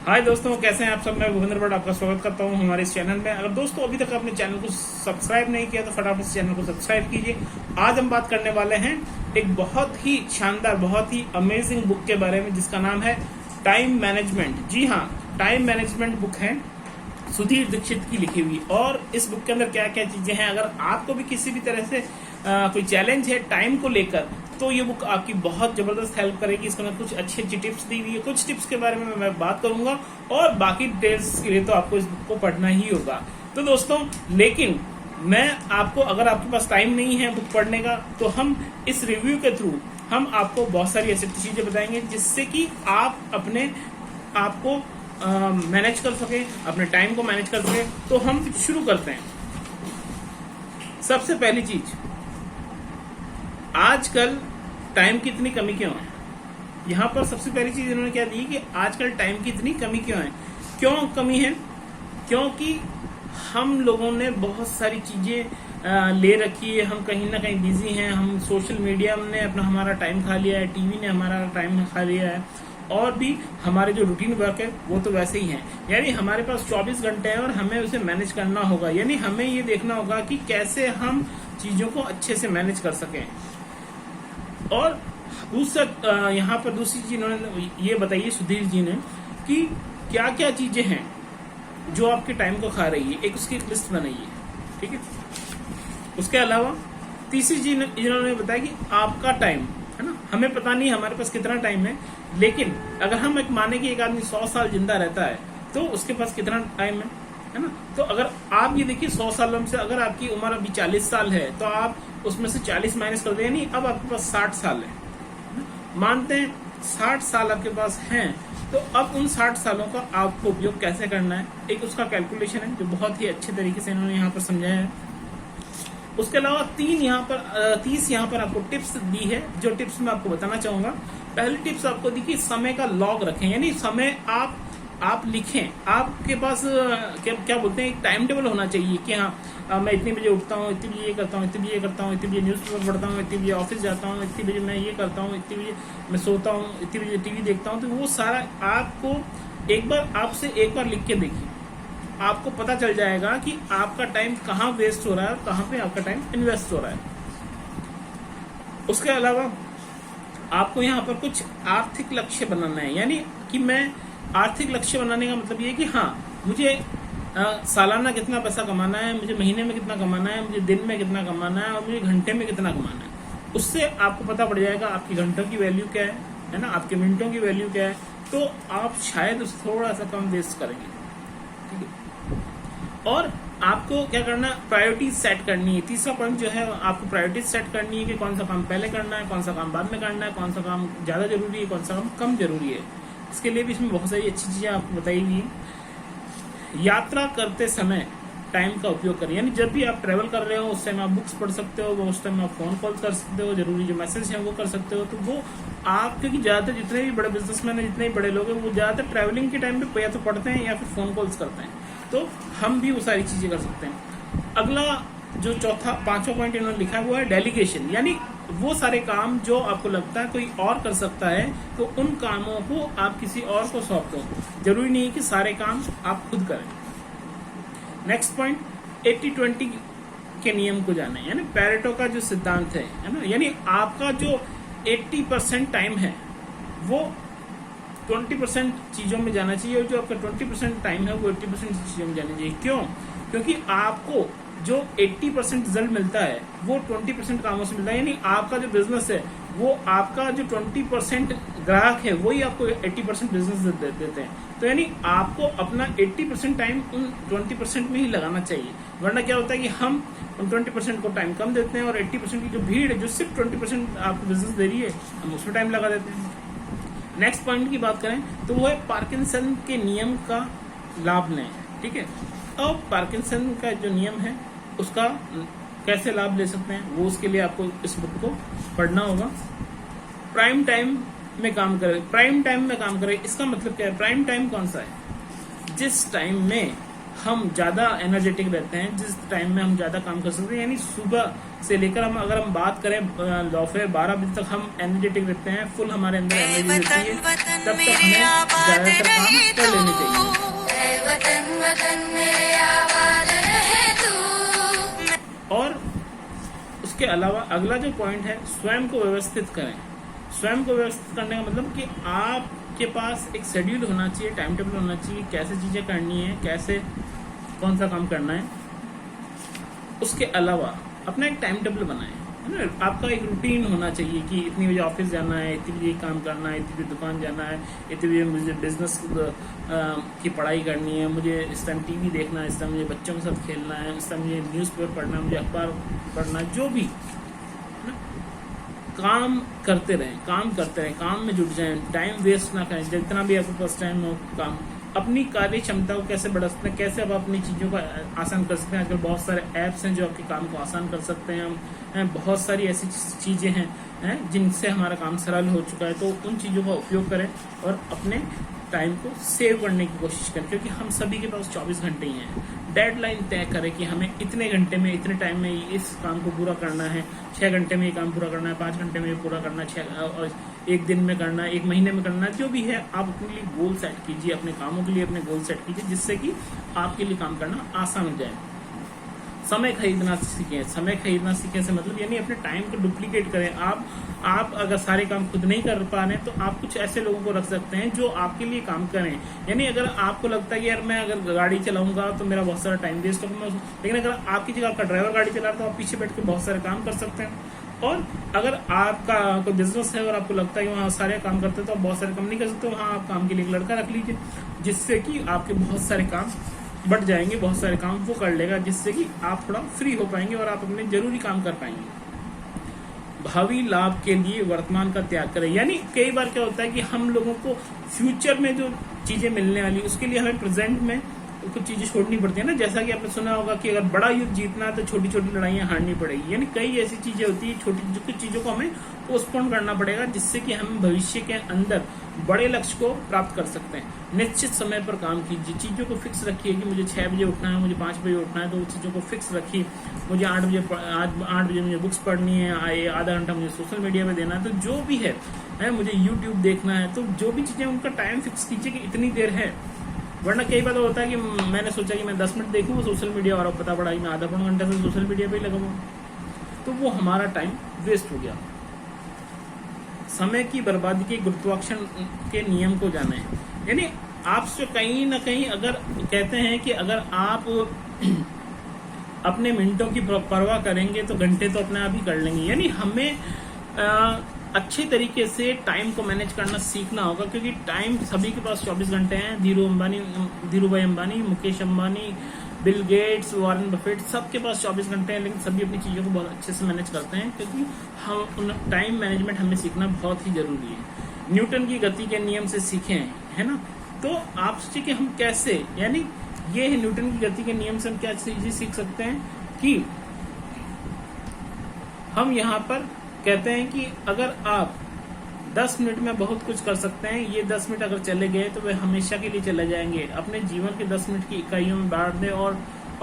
हाय दोस्तों, कैसे हैं आप सब। मैं भूपेंद्र भट्ट आपका स्वागत करता हूं हमारे इस चैनल में। अगर दोस्तों अभी तक आपने चैनल को सब्सक्राइब नहीं किया तो फटाफट इस चैनल को सब्सक्राइब कीजिए। आज हम बात करने वाले हैं एक बहुत ही शानदार, बहुत ही अमेजिंग बुक के बारे में जिसका नाम है टाइम मैनेजमेंट। जी हाँ, टाइम मैनेजमेंट बुक है सुधीर दीक्षित की लिखी हुई। और इस बुक के अंदर क्या क्या चीजें हैं, अगर आपको भी किसी भी तरह से कोई चैलेंज है टाइम को लेकर, तो ये बुक आपकी बहुत जबरदस्त हेल्प करेगी। इसके अंदर कुछ अच्छी अच्छी टिप्स दी हुई है। कुछ टिप्स के बारे में मैं बात करूंगा और बाकी डिटेल्स के लिए तो आपको इस बुक को पढ़ना ही होगा। तो दोस्तों, लेकिन मैं आपको, अगर आपके पास टाइम नहीं है बुक पढ़ने का, तो हम इस रिव्यू के थ्रू हम आपको बहुत सारी ऐसी चीजें बताएंगे जिससे कि आप अपने आप को मैनेज कर सके, अपने टाइम को मैनेज कर सके। तो हम शुरू करते हैं। सबसे पहली चीज, आजकल टाइम की इतनी कमी क्यों है। यहाँ पर सबसे पहली चीज इन्होंने क्या दी कि आजकल टाइम की इतनी कमी क्यों है। क्यों कमी है? क्योंकि हम लोगों ने बहुत सारी चीजें ले रखी है। हम कहीं ना कहीं बिजी हैं। हम सोशल मीडिया ने अपना हमारा टाइम खा लिया है, टीवी ने हमारा टाइम खा लिया है, और भी हमारे जो रूटीन वर्क है वो तो वैसे ही है। यानी हमारे पास 24 घंटे हैं और हमें उसे मैनेज करना होगा। यानी हमें ये देखना होगा कि कैसे हम चीजों को अच्छे से मैनेज कर सकें। और दूसरा, यहाँ पर दूसरी चीज इन्होंने ये बताई सुधीर जी ने कि क्या क्या चीजें हैं जो आपके टाइम को खा रही है। एक उसकी लिस्ट बनाइए, ठीक है। उसके अलावा तीसरी चीज इन्होंने बताया कि आपका टाइम है ना, हमें पता नहीं हमारे पास कितना टाइम है, लेकिन अगर हम एक माने कि एक आदमी 100 साल जिंदा रहता है तो उसके पास कितना टाइम है ना। तो अगर आप ये देखिए 100 सालों से अगर आपकी उम्र अभी 40 साल है तो आप उसमें से 40 माइनस कर दें, यानी अब आपके पास 60 साल है। मानते हैं 60 साल आपके पास हैं, तो अब उन 60 सालों का आपको उपयोग कैसे करना है, एक उसका कैलकुलेशन है जो बहुत ही अच्छे तरीके से इन्होंने यहाँ पर समझाया है। उसके अलावा 30 यहाँ पर आपको टिप्स दी है, जो टिप्स मैं आपको बताना चाहूंगा। पहली टिप्स आपको दी कि समय का लॉग रखें, यानी समय आप लिखें। आपके पास क्या बोलते हैं, एक टाइम टेबल होना चाहिए कि हाँ, मैं इतने बजे उठता हूँ, इतने बजे ये करता हूँ, इतने बजे ये करता हूँ, इतने बजे न्यूज़पेपर पढ़ता हूँ, इतने बजे ऑफिस जाता हूँ, इतने बजे मैं ये करता हूँ, इतने बजे मैं सोता हूँ, इतने बजे टीवी देखता हूँ। तो वो सारा आपको एक बार लिख के देखिए, आपको पता चल जाएगा कि आपका टाइम कहाँ वेस्ट हो रहा है और कहाँ पे आपका टाइम इन्वेस्ट हो रहा है। उसके अलावा आपको यहाँ पर कुछ आर्थिक लक्ष्य बनाना है, यानी कि मैं आर्थिक लक्ष्य बनाने का मतलब ये कि हाँ, मुझे सालाना कितना पैसा कमाना है, मुझे महीने में कितना कमाना है, मुझे दिन में कितना कमाना है और मुझे घंटे में कितना कमाना है। उससे आपको पता पड़ जाएगा आपकी घंटों की वैल्यू क्या है ना, आपके मिनटों की वैल्यू क्या है। तो आप शायद उसे थोड़ा सा कम वेस्ट करेंगे, ठीक है। और आपको क्या करना, प्रायोरिटीज सेट करनी है। तीसरा पॉइंट जो है, आपको प्रायोरिटीज सेट करनी है कि कौन सा काम पहले करना है, कौन सा काम बाद में करना है, कौन सा काम ज्यादा जरूरी है, कौन सा काम कम जरूरी है। इसके लिए भी इसमें बहुत सारी अच्छी चीजें आपको बताई हुई है। यात्रा करते समय टाइम का उपयोग करें, यानी जब भी आप ट्रेवल कर रहे हो उस टाइम आप बुक्स पढ़ सकते हो, उस टाइम आप फोन कॉल कर सकते हो, जरूरी जो मैसेज है वो कर सकते हो। तो वो आप, क्योंकि ज्यादातर जितने भी बड़े बिजनेसमैन है, जितने भी बड़े लोग हैं, वो ज्यादातर ट्रैवलिंग के टाइम पे या तो पढ़ते हैं या फिर फोन कॉल्स करते हैं। तो हम भी वो सारी चीजें कर सकते हैं। अगला जो पांचवा पॉइंट इन्होंने लिखा हुआ है डेलीगेशन, यानी वो सारे काम जो आपको लगता है कोई और कर सकता है तो उन कामों को आप किसी और को सौंप दो। जरूरी नहीं है कि सारे काम आप खुद करें। नेक्स्ट पॉइंट, 80-20 के नियम को जाना है, यानी पैरेटो का जो सिद्धांत है ना, यानी आपका जो 80% टाइम है वो 20% चीजों में जाना चाहिए, और जो आपका 20% टाइम है वो 80% चीजों में जाना चाहिए। क्यों? क्योंकि आपको जो 80% रिजल्ट मिलता है वो 20% कामों से मिलता है। यानी आपका जो बिजनेस है वो आपका जो 20% ग्राहक है वही आपको 80% बिजनेस देते हैं। तो यानी आपको अपना 80% टाइम उन 20% में ही लगाना चाहिए, वरना क्या होता है कि हम उन 20% को टाइम कम देते हैं और 80% की जो भीड़ है जो सिर्फ 20% आपको बिजनेस दे रही है, हम उसमें टाइम लगा देते हैं। नेक्स्ट पॉइंट की बात करें तो वो है पार्किंसन के नियम का लाभ लें, ठीक है। अब पार्किंसन का जो नियम है उसका कैसे लाभ ले सकते हैं, वो उसके लिए आपको इस बुक को पढ़ना होगा। प्राइम टाइम में काम करें, प्राइम टाइम में काम करें, इसका मतलब क्या है? प्राइम टाइम कौन सा है? जिस टाइम में हम ज़्यादा एनर्जेटिक रहते हैं, जिस टाइम में हम ज़्यादा काम कर सकते हैं। यानी सुबह से लेकर हम अगर हम बात करें दोपहर 12 बजे तक हम एनर्जेटिक रहते हैं, फुल हमारे अंदर एनर्जी रहती है, तब तक हमें ज़्यादातर काम कर लेने चाहिए। और उसके अलावा अगला जो पॉइंट है, स्वयं को व्यवस्थित करें। स्वयं को व्यवस्थित करने का मतलब कि आपके पास एक शेड्यूल होना चाहिए, टाइम टेबल होना चाहिए, कैसे चीज़ें करनी है, कैसे कौन सा काम करना है। उसके अलावा अपना एक टाइम टेबल बनाएं, है ना। आपका एक रूटीन होना चाहिए कि इतनी बजे ऑफिस जाना है, इतनी बजे काम करना है, इतनी बजे दुकान जाना है, इतनी बजे मुझे बिजनेस की पढ़ाई करनी है, मुझे इस टाइम टीवी देखना है, इस टाइम मुझे बच्चों के साथ खेलना है, इस टाइम मुझे न्यूज़पेपर पढ़ना है, मुझे अखबार पढ़ना है। जो भी काम करते रहें, काम में जुट जाएं, टाइम वेस्ट ना करें। जितना भी आपके पास टाइम हो, काम अपनी कार्य क्षमता को कैसे बढ़ा सकते हैं, कैसे आप अपनी चीज़ों को आसान कर सकते हैं। आजकल बहुत सारे ऐप्स हैं जो आपके काम को आसान कर सकते हैं। बहुत सारी ऐसी चीज़ें हैं जिनसे हमारा काम सरल हो चुका है। तो उन चीज़ों का उपयोग करें और अपने टाइम को सेव करने की कोशिश करें, क्योंकि हम सभी के पास 24 घंटे ही हैं। डेडलाइन तय करें कि हमें इतने घंटे में, इतने टाइम में इस काम को पूरा करना है, 6 घंटे में ये काम पूरा करना है, 5 घंटे में ये पूरा करना है, एक दिन में करना है, एक महीने में करना है। जो भी है आप अपने लिए गोल सेट कीजिए, अपने कामों के लिए अपने गोल सेट कीजिए, जिससे कि आपके लिए काम करना आसान हो जाए। समय खरीदना सीखें। समय खरीदना सीखें से मतलब यानी अपने टाइम को डुप्लीकेट करें। आप अगर सारे काम खुद नहीं कर पा रहे हैं तो आप कुछ ऐसे लोगों को रख सकते हैं जो आपके लिए काम करें। यानी अगर आपको लगता है कि यार मैं अगर गाड़ी चलाऊंगा तो मेरा बहुत सारा टाइम वेस्ट होगा, लेकिन अगर आपकी जगह आपका ड्राइवर गाड़ी चला रहा है तो आप पीछे बैठ के बहुत सारे काम कर सकते हैं। और अगर आपका कोई बिजनेस है और आपको लगता है कि वहाँ सारे काम करते हैं तो आप बहुत सारे काम नहीं कर सकते, वहाँ आप काम के लिए एक लड़का रख लीजिए, जिससे कि आपके बहुत सारे काम बढ़ जाएंगे, बहुत सारे काम वो कर लेगा, जिससे कि आप थोड़ा फ्री हो पाएंगे और आप अपने जरूरी काम कर पाएंगे। भावी लाभ के लिए वर्तमान का त्याग करें। यानी कई बार क्या होता है कि हम लोगों को फ्यूचर में जो चीजें मिलने वाली उसके लिए हमें प्रेजेंट में कुछ चीजें छोड़नी पड़ती है ना। जैसा कि आपने सुना होगा कि अगर बड़ा युद्ध जीतना है तो छोटी छोटी लड़ाइयां हारनी पड़ेगी। यानी कई ऐसी चीजें होती है, छोटी कुछ चीजों को हमें पोस्टपोन करना पड़ेगा, जिससे कि हम भविष्य के अंदर बड़े लक्ष्य को प्राप्त कर सकते हैं। निश्चित समय पर काम कीजिए, चीजों को फिक्स रखिए कि मुझे 6 बजे उठना है, मुझे 5 बजे उठना है, तो चीजों को फिक्स रखिए। मुझे 8 बजे मुझे बुक्स पढ़नी है, आधा घंटा मुझे सोशल मीडिया पे देना है, तो जो भी है मुझे यूट्यूब देखना है, तो जो भी चीजें उनका टाइम फिक्स कीजिए कि इतनी देर है। वरना कई बार होता है कि मैंने सोचा कि मैं 10 मिनट देखूँ सोशल मीडिया और पता पड़ा कि मैं आधा पौना घंटा से सोशल मीडिया पे ही लगा हुआ, तो वो हमारा टाइम वेस्ट हो गया। समय की बर्बादी के गुरुत्वाकर्षण के नियम को जाने। यानी आपसे कहीं ना कहीं अगर कहते हैं कि अगर आप अपने मिनटों की परवाह करेंगे तो घंटे तो अपने आप ही कर लेंगे। यानी हमें अच्छे तरीके से टाइम को मैनेज करना सीखना होगा, क्योंकि टाइम सभी के पास 24 घंटे हैं। धीरू भाई Ambani, Mukesh Ambani, Bill Gates, Warren Buffett, सबके पास 24 घंटे हैं, लेकिन सभी अपनी चीज़ों को बहुत अच्छे से मैनेज करते हैं, क्योंकि हम टाइम मैनेजमेंट हमें सीखना बहुत ही जरूरी है। न्यूटन की गति के नियम से सीखें, है ना। तो आप सोचिए कि हम कैसे, यानी ये है न्यूटन की गति के नियम से हम क्या चीजें सीख सकते हैं कि हम यहाँ पर कहते हैं कि अगर आप 10 मिनट में बहुत कुछ कर सकते हैं, ये 10 मिनट अगर चले गए तो वे हमेशा के लिए चले जाएंगे। अपने जीवन के 10 मिनट की इकाइयों में बांट दें और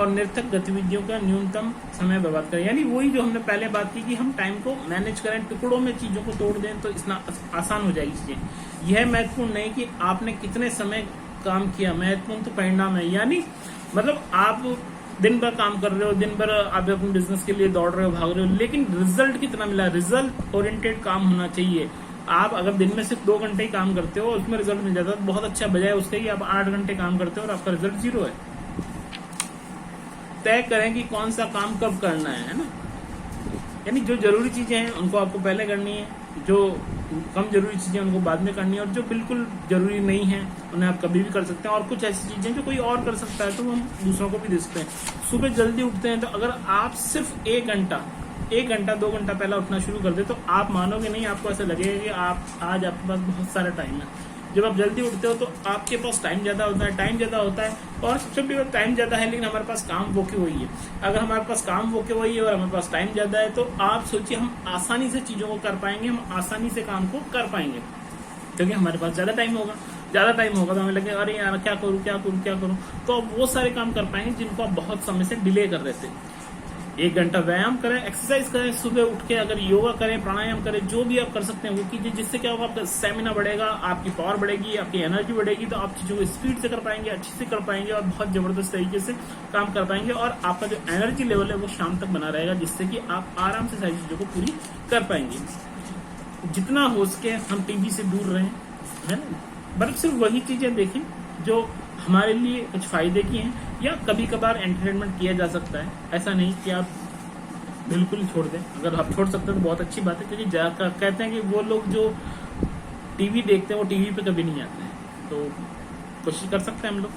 निरर्थक गतिविधियों का न्यूनतम समय बर्बाद करें। यानी वही जो हमने पहले बात की कि हम टाइम को मैनेज करें, टुकड़ों में चीजों को तोड़ दें तो इतना आसान हो जाएगी चीजें। यह महत्वपूर्ण नहीं कि आपने कितने समय काम किया, महत्वपूर्ण तो परिणाम है। यानी मतलब आप दिन भर काम कर रहे हो, दिन भर आप अपने बिजनेस के लिए दौड़ रहे हो, भाग रहे हो, लेकिन रिजल्ट कितना मिला, रिजल्ट ओरिएंटेड काम होना चाहिए। आप अगर दिन में सिर्फ 2 घंटे ही काम करते हो, उसमें रिजल्ट मिल जाता है बहुत अच्छा, बजाय उसके कि आप 8 घंटे काम करते हो और आपका रिजल्ट 0 है। तय करें कि कौन सा काम कब करना है ना। यानी जो जरूरी चीजें हैं उनको आपको पहले करनी है, जो कम जरूरी चीजें उनको बाद में करनी है, और जो बिल्कुल जरूरी नहीं है उन्हें आप कभी भी कर सकते हैं। और कुछ ऐसी चीजें जो कोई और कर सकता है तो हम दूसरों को भी दे सकते हैं। सुबह जल्दी उठते हैं तो अगर आप सिर्फ 1 घंटा 2 घंटा पहला उठना शुरू कर दे तो आप मानोगे नहीं, आपको ऐसा लगेगा कि आज आपके पास बहुत सारा टाइम है। जब आप जल्दी उठते हो तो आपके पास टाइम ज्यादा होता है, और सबसे बड़ी बात टाइम ज्यादा है लेकिन हमारे पास काम वो के वही है। अगर हमारे पास काम वो के वही है और हमारे पास टाइम ज्यादा है तो आप सोचिए हम आसानी से चीजों को कर पाएंगे, हम आसानी से काम को कर पाएंगे, क्योंकि हमारे पास ज्यादा टाइम होगा। ज्यादा टाइम होगा तो हमें लगे अरे यार क्या करूं क्या करूं क्या करूं, तो आप वो सारे काम कर पाएंगे जिनको आप बहुत समय से डिले कर रहे थे। 1 घंटा व्यायाम करें, एक्सरसाइज करें, सुबह उठ के अगर योगा करें, प्राणायाम करें, जो भी आप कर सकते हैं वो कीजिए, जिससे क्या होगा आपका स्टेमिना बढ़ेगा, आपकी पावर बढ़ेगी, आपकी एनर्जी बढ़ेगी, तो आप चीजों को स्पीड से कर पाएंगे, अच्छे से कर पाएंगे और बहुत जबरदस्त तरीके से काम कर पाएंगे, और आपका जो एनर्जी लेवल है वो शाम तक बना रहेगा, जिससे कि आप आराम से सारी चीजों को पूरी कर पाएंगे। जितना हो सके हम टीवी से दूर रहें, है ना, बल्कि सिर्फ वही चीजें देखें जो हमारे लिए कुछ फायदे की हैं, या कभी कभार एंटरटेनमेंट किया जा सकता है। ऐसा नहीं कि आप बिल्कुल ही छोड़ दें, अगर आप छोड़ सकते हैं तो बहुत अच्छी बात है, क्योंकि कहते हैं कि वो लोग जो टीवी देखते हैं वो टीवी पे कभी नहीं आते हैं, तो कोशिश कर सकते हैं हम लोग।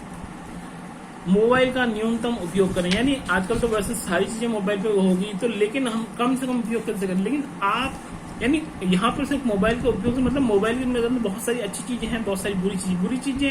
मोबाइल का न्यूनतम उपयोग करें, यानी आजकल तो वैसे सारी चीजें मोबाइल पे होगी, तो लेकिन हम कम से कम उपयोग कर सकें। लेकिन आप यानी यहाँ पर सिर्फ मोबाइल का उपयोग से मतलब मोबाइल के अंदर बहुत सारी अच्छी चीजें हैं, बहुत सारी बुरी चीजें,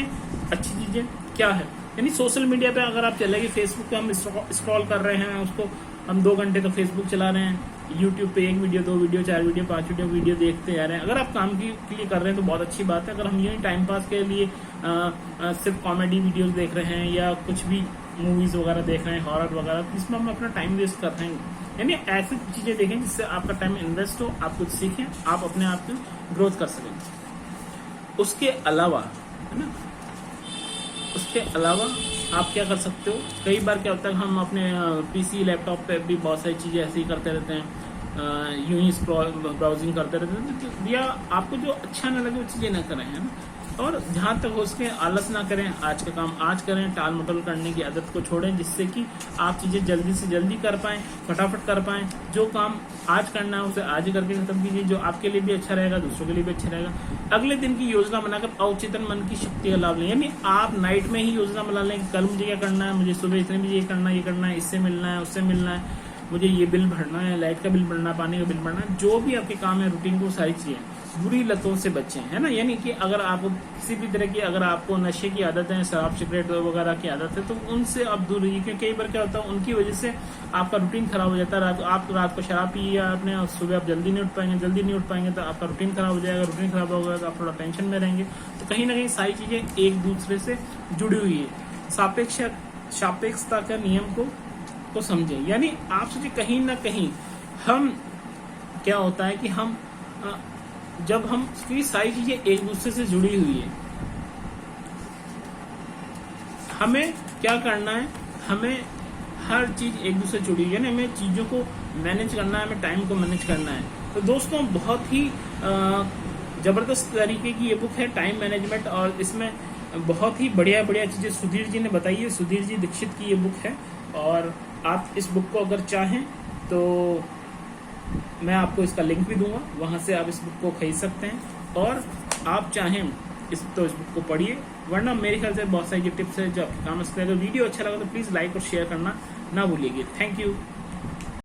अच्छी चीजें क्या है, यानी सोशल मीडिया पे अगर आप चलेंगे, फेसबुक पे हम स्क्रॉल कर रहे हैं, उसको हम 2 घंटे तो फेसबुक चला रहे हैं, यूट्यूब पे 1 वीडियो 2 वीडियो 4 वीडियो 5 वीडियो देखते जा रहे हैं। अगर आप काम के लिए कर रहे हैं तो बहुत अच्छी बात है। अगर हम ये टाइम पास के लिए सिर्फ कॉमेडी वीडियोस देख रहे हैं या कुछ भी मूवीज वगैरह देख रहे हैं, हॉरर वगैरह, तो इसमें हम अपना टाइम वेस्ट कर रहे हैं। यानी ऐसी चीजें देखें जिससे आपका टाइम इन्वेस्ट हो, आप कुछ सीखें, आप अपने आप की ग्रोथ कर सकें। उसके अलावा, है ना, उसके अलावा आप क्या कर सकते हो, कई बार क्या होता है हम अपने पीसी लैपटॉप पे भी बहुत सारी चीजें ऐसे ही करते रहते हैं, यूं ही ब्राउजिंग करते रहते हैं, या आपको जो अच्छा ना लगे वो चीजें ना करें, है ना। और जहां तक हो सके आलस ना करें, आज का काम आज करें, टाल मटोल करने की आदत को छोड़ें, जिससे कि आप चीजें जल्दी से जल्दी कर पाएं, फटाफट कर पाएं। जो काम आज करना है उसे आज ही करके खत्म कीजिए, जो आपके लिए भी अच्छा रहेगा, दूसरों के लिए भी अच्छा रहेगा। अगले दिन की योजना बनाकर अवचेतन मन की शक्ति का लाभ लें, यानी आप नाइट में ही योजना बना लें कि कल मुझे क्या करना है, मुझे सुबह इतने बजे ये करना है, इससे मिलना है, उससे मिलना है, मुझे ये बिल भरना है, लाइट का बिल भरना, पानी का बिल भरना, जो भी आपके काम है रूटीन को, सारी चीजें। बुरी लतों से बचें, है ना, यानी कि अगर आपको किसी भी तरह की, अगर आपको नशे की आदत है, शराब सिगरेट वगैरह की आदत है, तो उनसे आप दूर रहिए, क्योंकि कई बार क्या होता है उनकी वजह से आपका रूटीन खराब हो जाता है। आप रात को शराब पिए आपने और सुबह आप जल्दी नहीं उठ पाएंगे, तो आपका रूटीन खराब हो जाएगा। रूटीन खराब होगा तो आप थोड़ा टेंशन में रहेंगे। तो कहीं ना कहीं सारी चीजें एक दूसरे से जुड़ी हुई है। सापेक्षता का नियम को समझें, यानी आप सोचिए कहीं ना कहीं हम क्या होता है कि हम जब हम क्योंकि सारी चीजें एक दूसरे से जुड़ी हुई है, हमें क्या करना है, हमें हर चीज एक दूसरे से जुड़ी हुई है, यानी हमें चीजों को मैनेज करना है, हमें टाइम को मैनेज करना है। तो दोस्तों बहुत ही जबरदस्त तरीके की ये बुक है टाइम मैनेजमेंट, और इसमें बहुत ही बढ़िया चीजें सुधीर जी ने बताई है। सुधीर जी दीक्षित की ये बुक है, और आप इस बुक को अगर चाहें तो मैं आपको इसका लिंक भी दूंगा, वहां से आप इस बुक को खरीद सकते हैं, और आप चाहें इस बुक को पढ़िए, वरना मेरे ख्याल से बहुत सारी टिप्स है जो आपके काम आ सकते हैं। अगर वीडियो अच्छा लगा तो प्लीज लाइक और शेयर करना ना भूलिएगा। Thank you.